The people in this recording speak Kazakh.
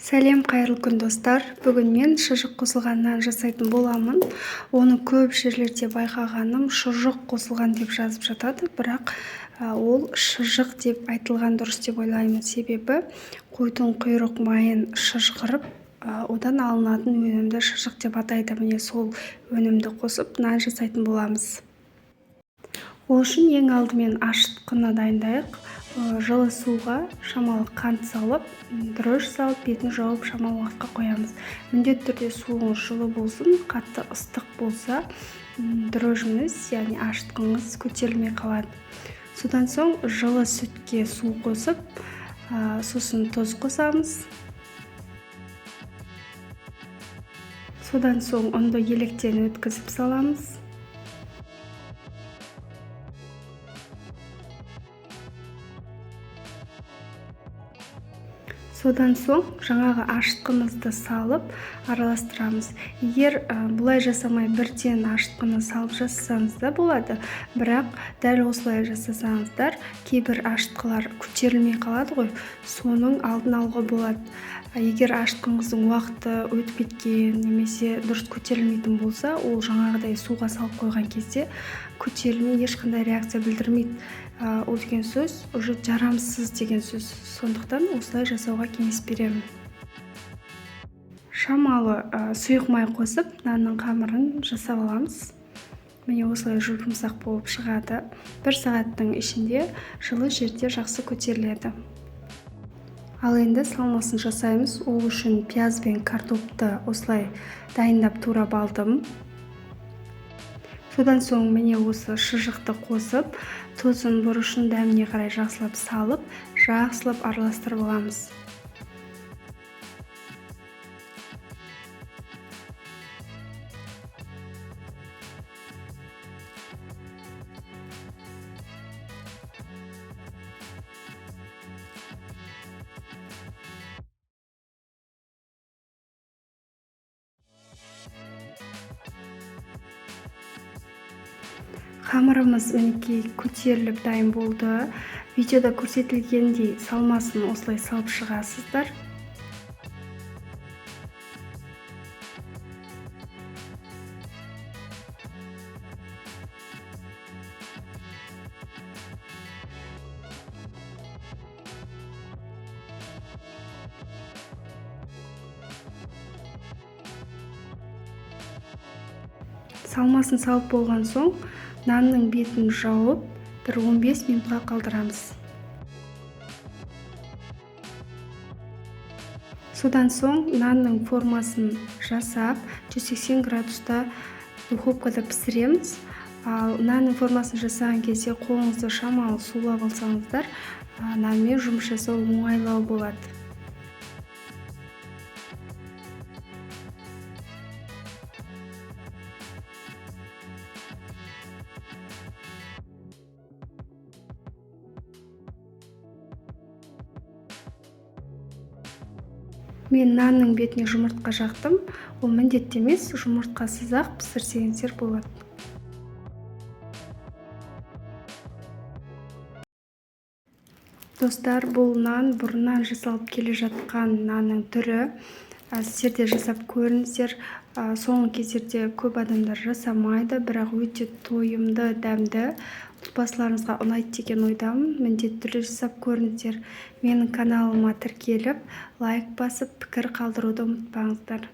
Сәлем, қайырлы күн достар. Бүгін мен шұжық қосылған нан жасайтын боламын. Оны көп жерлерде байқағаным шұжық қосылған деп жазып жатады, бірақ ол шұжық деп айтылған дұрыс деп ойлаймын. Себебі қойдың құйрық майын шыжғырып, одан алынатын өнімді шұжық деп атайды. Міне сол өнімді қосып нан жасайтын боламыз. Ол үшін ең алдымен ашытқыны дайындайық. Жылы суға шамалы қант салып, дрожь салып, бетін жауып шамалы уақытқа қоямыз. Міндетті түрде суыңыз жылы болсын, қатты ыстық болса, дрожьіңіз, яғни ашытқыңыз көтерілмей қалады. Содан соң жылы сүтке су қосып, сосын тұз қосамыз. Содан соң ұнды електен өткізіп саламыз. Содан соң жаңағы ашытқымызды салып араластырамыз. Егер бұлай жасамай бірден ашытқыны салып жасасаңыз да болады, бірақ дәл осылай жасасаңыздар кейбір ашытқылар көтерілмей қалады ғой, соның алдын алуға болады. Егер ашытқыңыздың уақыты өтіп кеткен немесе дұрыс көтерілмейтін болса, ол жаңағыдай суға салып қойған кезде көтерілмей ешқандай реакция білдірмейді. Ол деген сөз уже жарамсыз деген сөз. Сондықтан осылай жасауға кеңес беремін. Шамалы сұйық май қосып, нанның қамырын жасап аламыз. Міне осылай жұмсақ болып шығады. 1 сағаттың ішінде жылы жерде жақсы көтеріледі. Ал енді салмасын жасаймыз. Ол үшін пияз бен картопты осылай дайындап турап алдым. Содан соң міне осы шұжықты қосып, тұзын, бұрышын дәміне қарай жақсылап салып, жақсылап араластырып аламыз. Қамырымыз мінекей көтеріліп дайын болды. Видеода көрсетілгендей салмасын осылай салып шығасыздар. Салмасын салып болған соң, нанның бетін жауып, бір 15 минутқа қалдырамыз. Содан соң нанның формасын жасап, 180 градуста духовкада пісіреміз. Ал нанның формасын жасаған кезде қолыңызды шамалы сулап алсаңыздар, нанмен жұмыс жасау оңайлау болады. Мен нанның бетіне жұмыртқа жақтым. Ол міндетті емес, жұмыртқасыз ақ пісірсеңіздер болады. Достар, бұл нан бұрыннан жасалып келе жатқан нанның түрі. Сіздер де жасап көріңіздер. Соңғы кездерде көп адамдар жасамайды, бірақ өте тойымды, дәмді. Отбасыларыңызға ұнайды деген ойдамын. Міндетті түрде жасап көріңіздер. Менің каналыма тіркеліп, лайк басып, пікір қалдыруды ұмытпаңыздар.